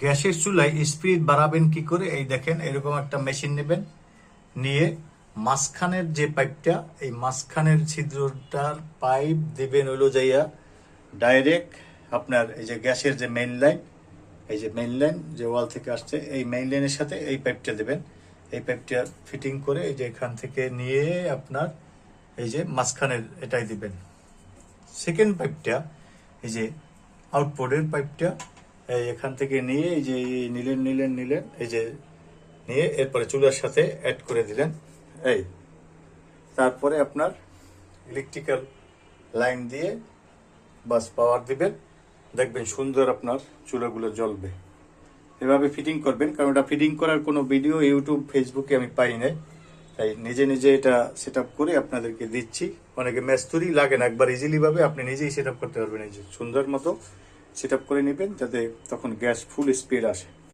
গ্যাসের চুলায় স্পিড বাড়াবেন কি করে? এই দেখেন, এরকম একটা মেশিন নেবেন, নিয়ে মাঝখানের যে পাইপটা, এই মাঝখানের ছিদ্রটার পাইপ দিবেন হইলো যাইয়া ডাইরেক্ট আপনার এই যে গ্যাসের যে মেইন লাইন, এই যে মেইন লাইন যে ওয়াল থেকে আসছে, এই মেইন লাইনের সাথে এই পাইপটা দেবেন। এই পাইপটা ফিটিং করে এই যে এখান থেকে নিয়ে আপনার এই যে মাঝখানের এটাই দিবেন। সেকেন্ড পাইপটা, এই যে আউটপুটের পাইপটা এই এখান থেকে নিয়ে এই যে নিলেন এই যে নিয়ে এরপরে চুলার সাথে অ্যাড করে দিলেন। এই তারপরে আপনার ইলেকট্রিক্যাল লাইন দিয়ে বাস পাওয়ার দিবেন, দেখবেন সুন্দর আপনার চুলাগুলো জ্বলবে। এভাবে ফিটিং করবেন, কারণ এটা ফিটিং করার কোনো ভিডিও ইউটিউব ফেসবুকে আমি পাই নাই, তাই নিজে নিজে এটা সেট আপ করে আপনাদেরকে দিচ্ছি। অনেকে মেস্তুরি লাগে না, একবার ইজিলি ভাবে আপনি নিজেই সেট আপ করতে পারবেন। এই যে সুন্দর মতো সেট আপ করে নেবেন, যাতে তখন গ্যাস ফুল স্পিড আসে।